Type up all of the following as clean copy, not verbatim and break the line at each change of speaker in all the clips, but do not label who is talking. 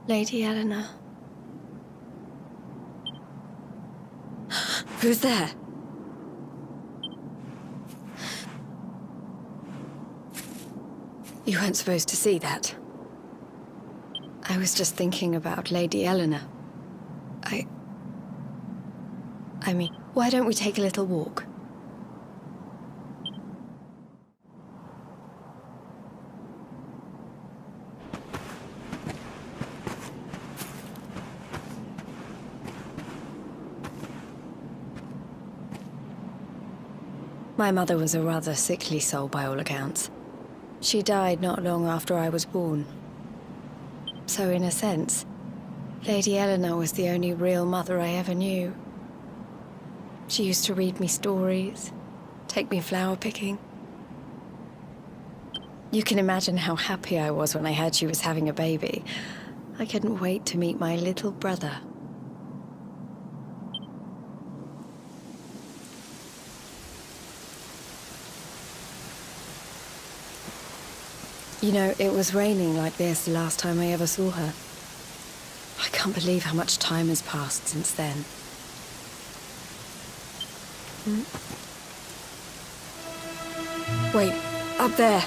Lady Eleanor.
Who's there? You weren't supposed to see that.
I was just thinking about Lady Eleanor. I mean, why don't we take a little walk? My mother was a rather sickly soul by all accounts. She died not long after I was born. So in a sense, Lady Eleanor was the only real mother I ever knew. She used to read me stories, take me flower picking. You can imagine how happy I was when I heard she was having a baby. I couldn't wait to meet my little brother. You know, it was raining like this the last time I ever saw her. I can't believe how much time has passed since then.
Wait, up there.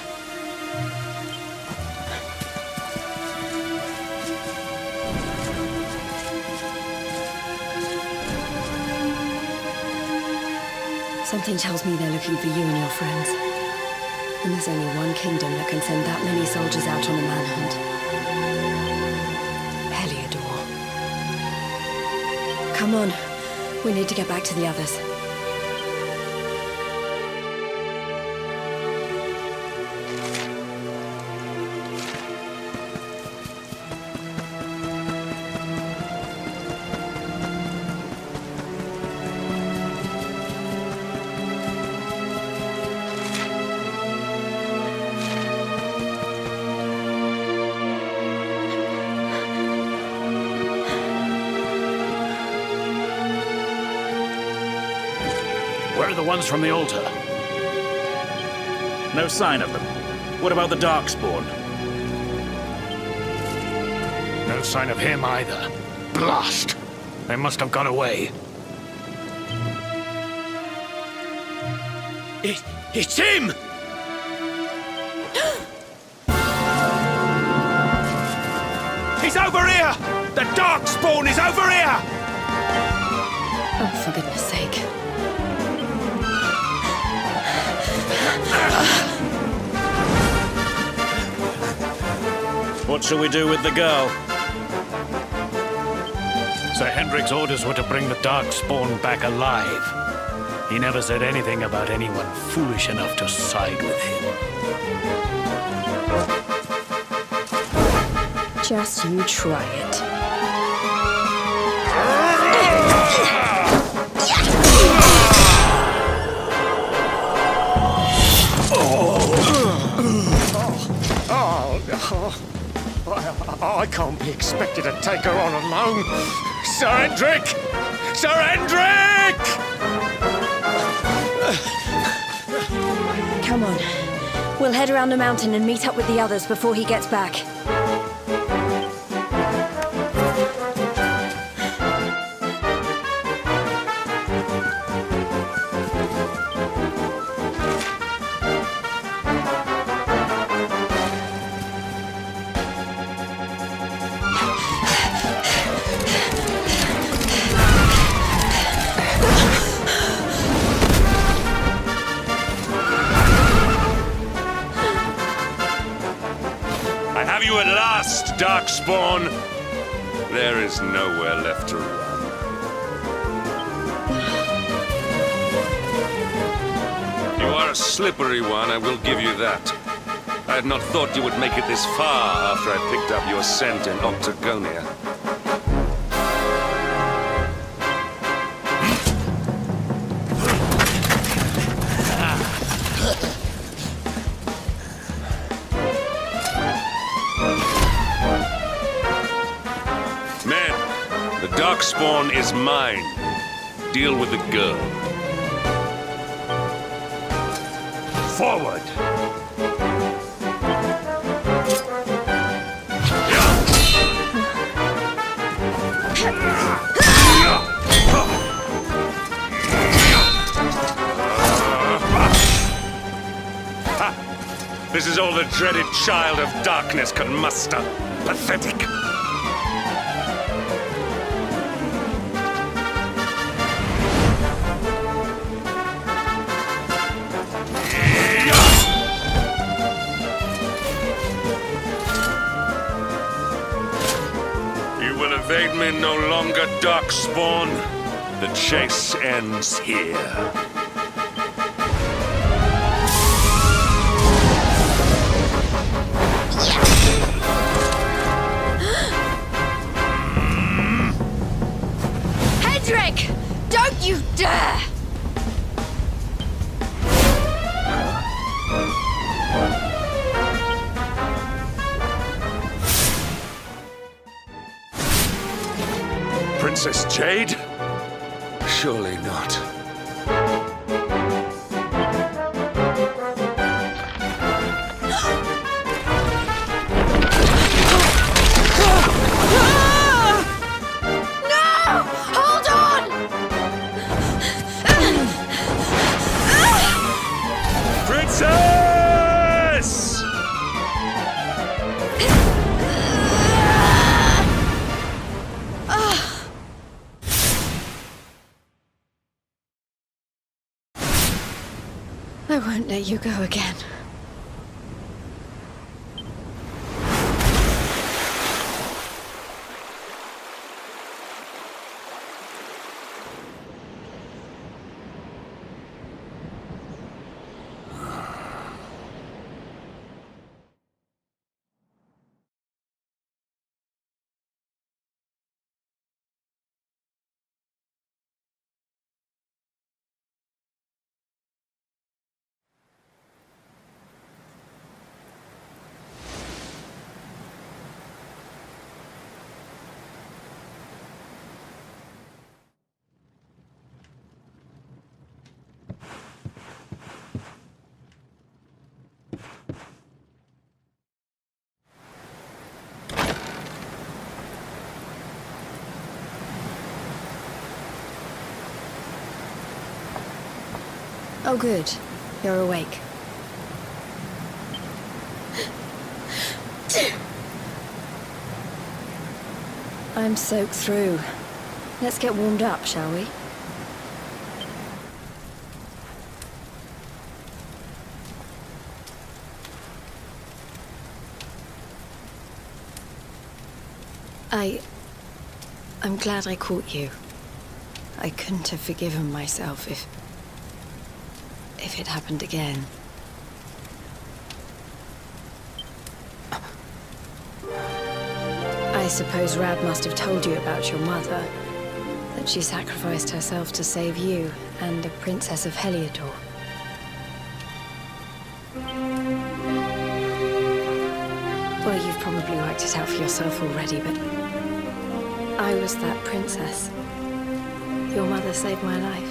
Something tells me they're looking for you and your friends. And there's only one kingdom that can send that many soldiers out on a manhunt. Heliodor. Come on. We need to get back to the others.
Where are the ones from the altar? No sign of them. What about the Darkspawn?
No sign of him either. Blast! They must have got away. It's him! He's over here! The Darkspawn is over here!
Oh, for goodness sake.
What shall we do with the girl?
Sir Hendrik's orders were to bring the Darkspawn back alive. He never said anything about anyone foolish enough to side with him.
Just you try it.
I can't be expected to take her on alone. Sir Hendrik! Sir Hendrik!
Come on. We'll head around the mountain and meet up with the others before he gets back.
Have you at last, Darkspawn?
There is nowhere left to run. You are a slippery one, I will give you that. I had not thought you would make it this far after I picked up your scent in Octagonia. Darkspawn is mine. Deal with the girl.
Forward!
This is all the dreaded child of darkness can muster. Pathetic. You will evade me no longer, Darkspawn. The chase ends here.
Hendrik! Don't you dare!
Princess Jade? Surely not. Princess!
I won't let you go again. Oh, good. You're awake. I'm soaked through. Let's get warmed up, shall we? I'm glad I caught you. I couldn't have forgiven myself if it happened again. I suppose Rab must have told you about your mother, that she sacrificed herself to save you and the Princess of Heliodor. Well, you've probably worked it out for yourself already, but I was that princess. Your mother saved my life.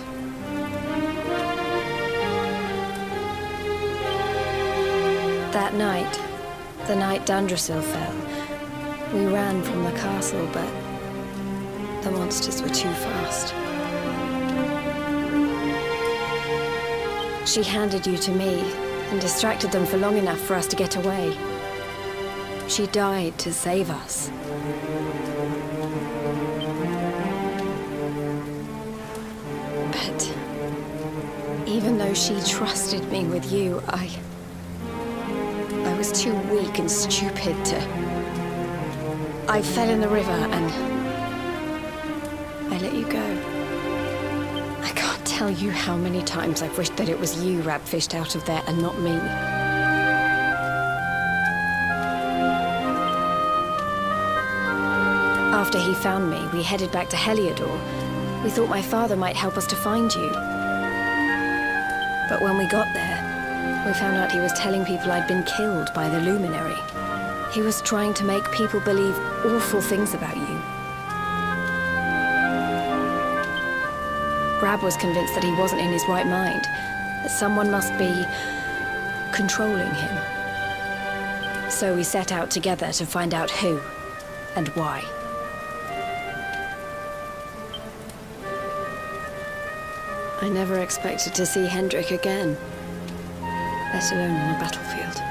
That night, the night Dundrasil fell, we ran from the castle, but the monsters were too fast. She handed you to me and distracted them for long enough for us to get away. She died to save us. But even though she trusted me with you, I was too weak and stupid to... I fell in the river and I let you go. I can't tell you how many times I've wished that it was you Rab fished out of there and not me. After he found me, we headed back to Heliodor. We thought my father might help us to find you. But when we got there, we found out he was telling people I'd been killed by the Luminary. He was trying to make people believe awful things about you. Rab was convinced that he wasn't in his right mind, that someone must be controlling him. So we set out together to find out who and why. I never expected to see Hendrik again, let alone on a battlefield.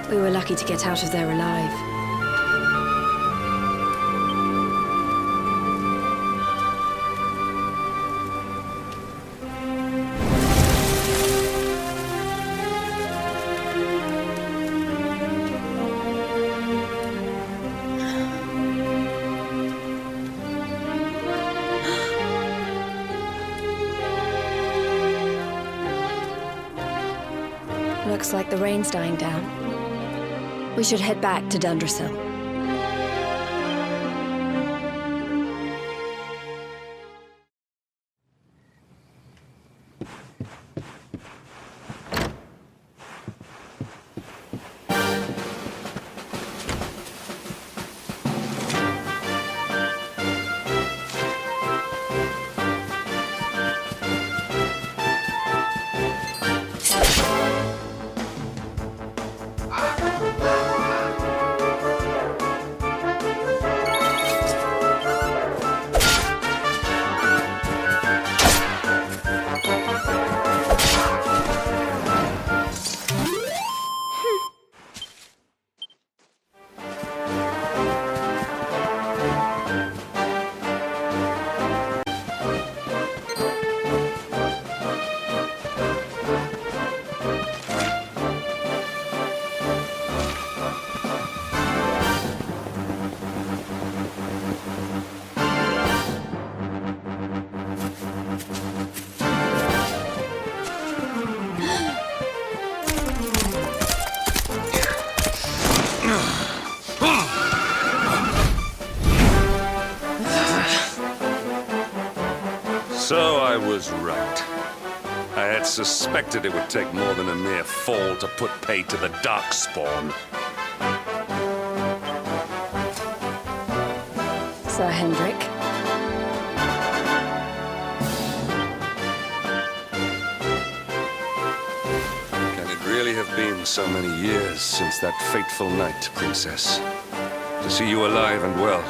We were lucky to get out of there alive.
Looks like the rain's dying down. We should head back to Dundrasil.
So I was right. I had suspected it would take more than a mere fall to put pay to the Darkspawn.
Sir Hendrik.
Can it really have been so many years since that fateful night, Princess? To see you alive and well,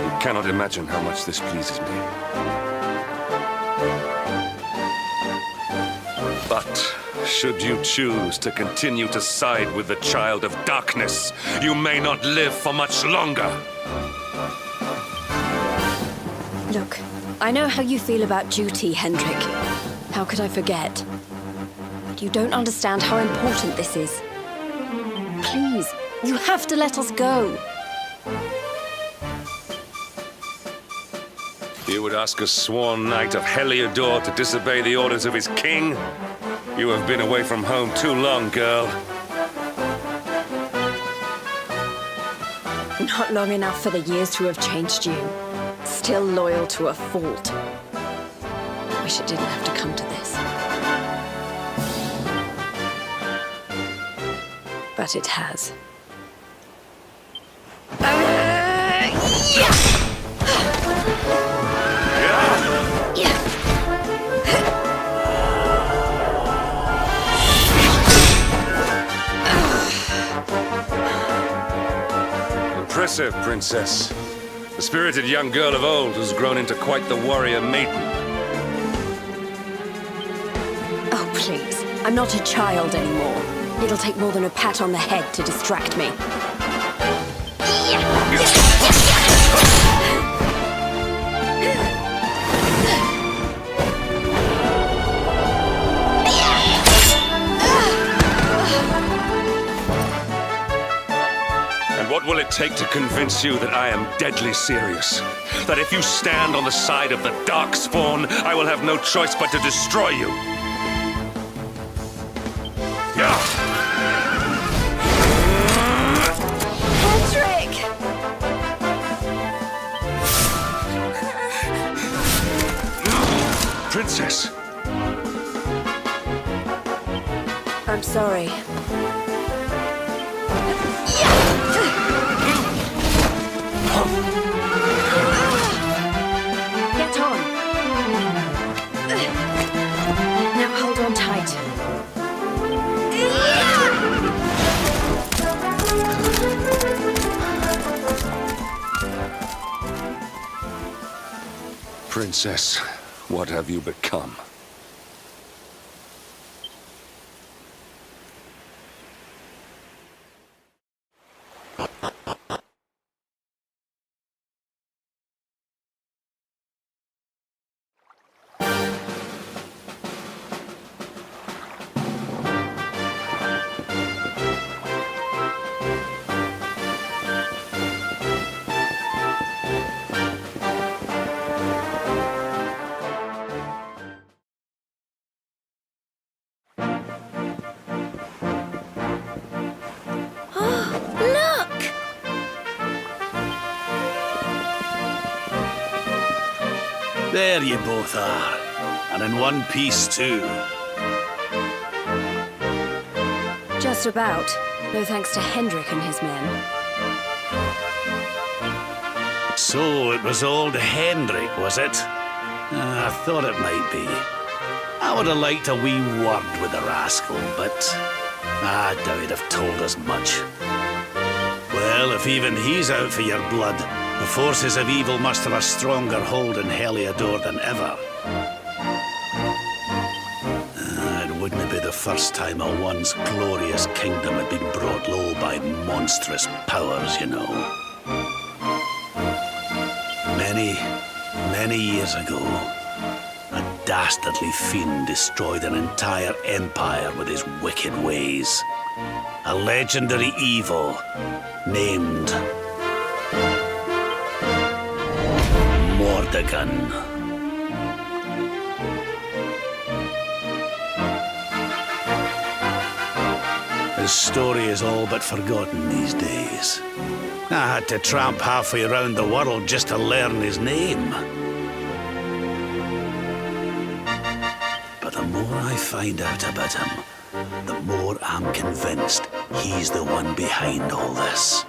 you cannot imagine how much this pleases me. But should you choose to continue to side with the Child of Darkness, you may not live for much longer.
Look, I know how you feel about duty, Hendrik. How could I forget? But you don't understand how important this is. Please, you have to let us go.
You would ask a sworn knight of Heliodor to disobey the orders of his king? You have been away from home too long, girl.
Not long enough for the years to have changed you. Still loyal to a fault. Wish it didn't have to come to this.
But it has.
Impressive, Princess. The spirited young girl of old has grown into quite the warrior maiden.
Oh, please. I'm not a child anymore. It'll take more than a pat on the head to distract me.
What will it take to convince you that I am deadly serious? That if you stand on the side of the Darkspawn, I will have no choice but to destroy you?
Hendrik!
Princess!
I'm sorry. Get on. Now hold on tight.
Princess, what have you become?
There you both are. And in one piece, too.
Just about. No thanks to Hendrik and his men.
So it was old Hendrik, was it? I thought it might be. I would have liked a wee word with the rascal, but I doubt he'd have told us much. Well, if even he's out for your blood, the forces of evil must have a stronger hold in Heliodor than ever. It wouldn't be the first time a once glorious kingdom had been brought low by monstrous powers, you know. Many years ago, a dastardly fiend destroyed an entire empire with his wicked ways. A legendary evil named Mordegon. His story is all but forgotten these days. I had to tramp halfway around the world just to learn his name. But the more I find out about him, the more I'm convinced he's the one behind all this.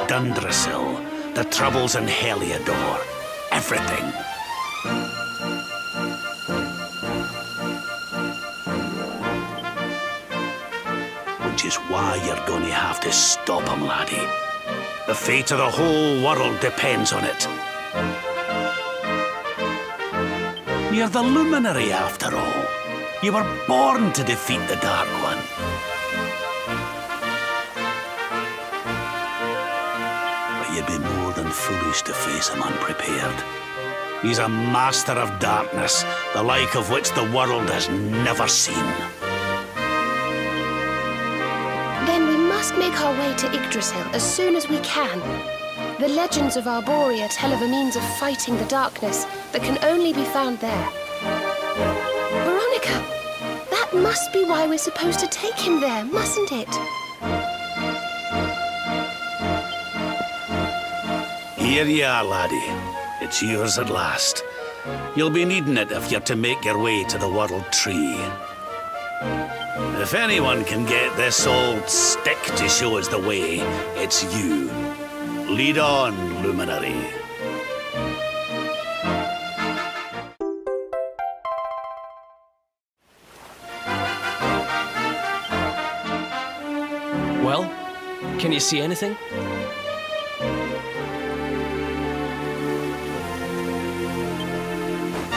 Dundrasil, the troubles in Heliodor, everything. Which is why you're going to have to stop him, laddie. The fate of the whole world depends on it. You're the luminary, after all. You were born to defeat the Dark One. But you'd be more than foolish to face him unprepared. He's a master of darkness, the like of which the world has never seen.
Then we must make our way to Yggdrasil as soon as we can. The legends of Arborea tell of a means of fighting the darkness that can only be found there. Veronica, that must be why we're supposed to take him there, mustn't it?
Here you are, laddie. It's yours at last. You'll be needing it if you're to make your way to the World Tree. If anyone can get this old stick to show us the way, it's you. Lead on, Luminary.
Well, can you see anything?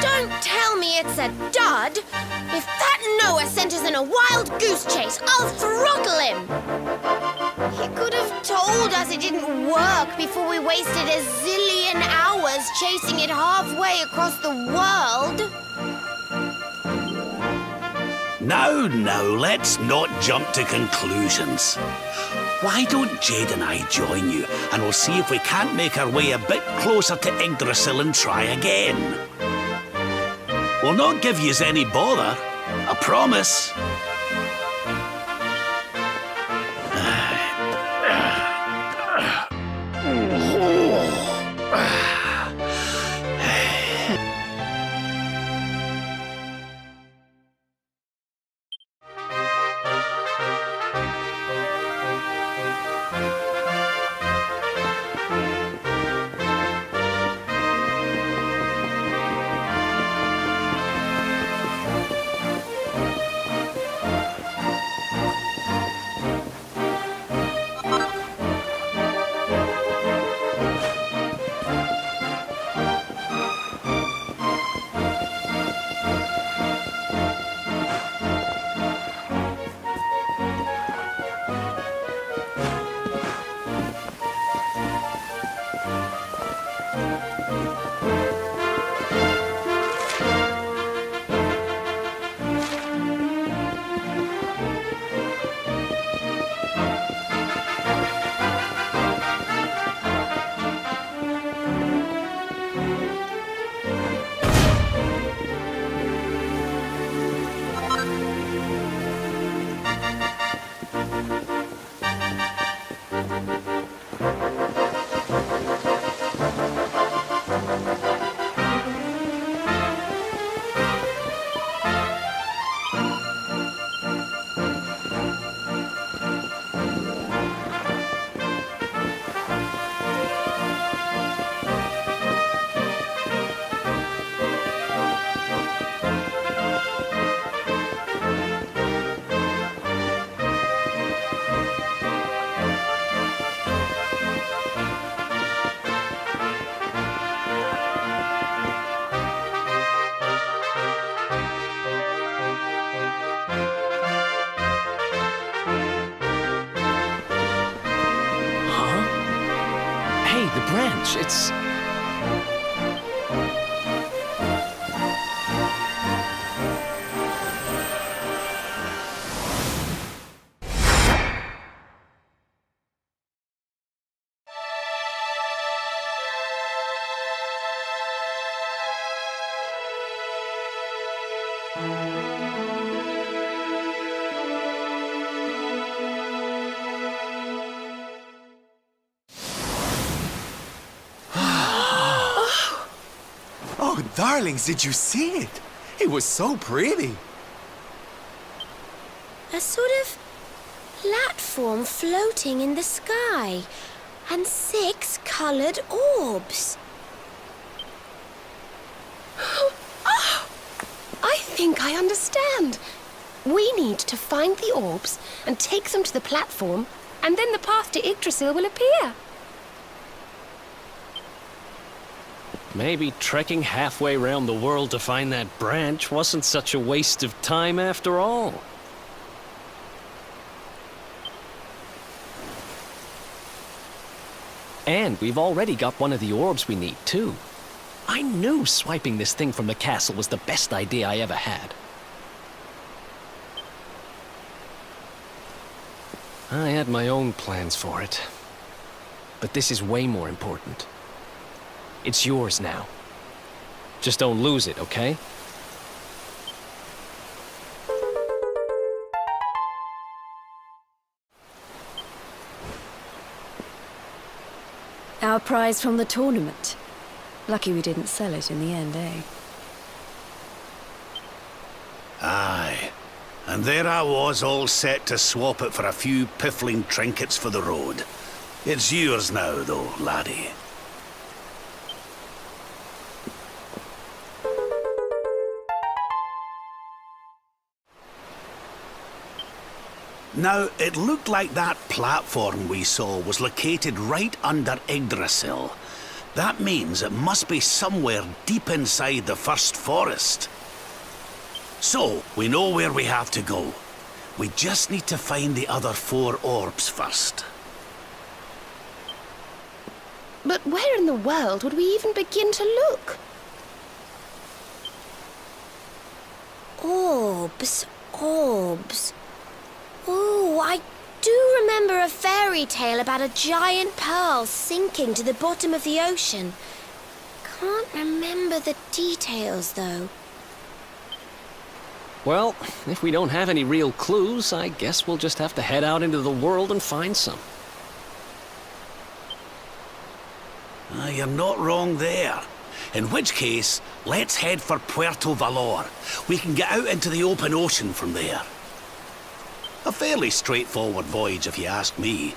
Don't tell me it's a dud! If that Noah sent us in a wild goose chase, I'll throttle him! He could have told us it didn't work before we wasted a zillion hours chasing it halfway across the world.
Now, let's not jump to conclusions. Why don't Jade and I join you, and we'll see if we can't make our way a bit closer to Yggdrasil and try again. We'll not give yous any bother, I promise.
branch. It's...
Oh, darlings, did you see it? It was so pretty.
A sort of platform floating in the sky, and 6 colored orbs.
Oh, I think I understand. We need to find the orbs and take them to the platform, and then the path to Yggdrasil will appear.
Maybe trekking halfway around the world to find that branch wasn't such a waste of time after all. And we've already got one of the orbs we need, too. I knew swiping this thing from the castle was the best idea I ever had. I had my own plans for it. But this is way more important. It's yours now. Just don't lose it, okay?
Our prize from the tournament. Lucky we didn't sell it in the end, eh?
Aye. And there I was, all set to swap it for a few piffling trinkets for the road. It's yours now, though, laddie. Now, it looked like that platform we saw was located right under Yggdrasil. That means it must be somewhere deep inside the first forest. So, we know where we have to go. We just need to find the other 4 orbs first.
But where in the world would we even begin to look?
Orbs, orbs. Oh, I do remember a fairy tale about a giant pearl sinking to the bottom of the ocean. Can't remember the details, though.
Well, if we don't have any real clues, I guess we'll just have to head out into the world and find some.
You're not wrong there. In which case, let's head for Puerto Valor. We can get out into the open ocean from there. A fairly straightforward voyage, if you ask me.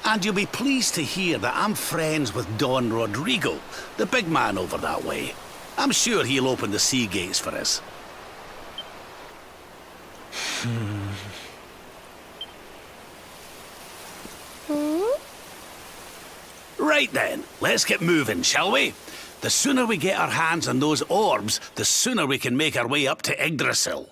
And you'll be pleased to hear that I'm friends with Don Rodrigo, the big man over that way. I'm sure he'll open the sea gates for us. Right then, let's get moving, shall we? The sooner we get our hands on those orbs, the sooner we can make our way up to Yggdrasil.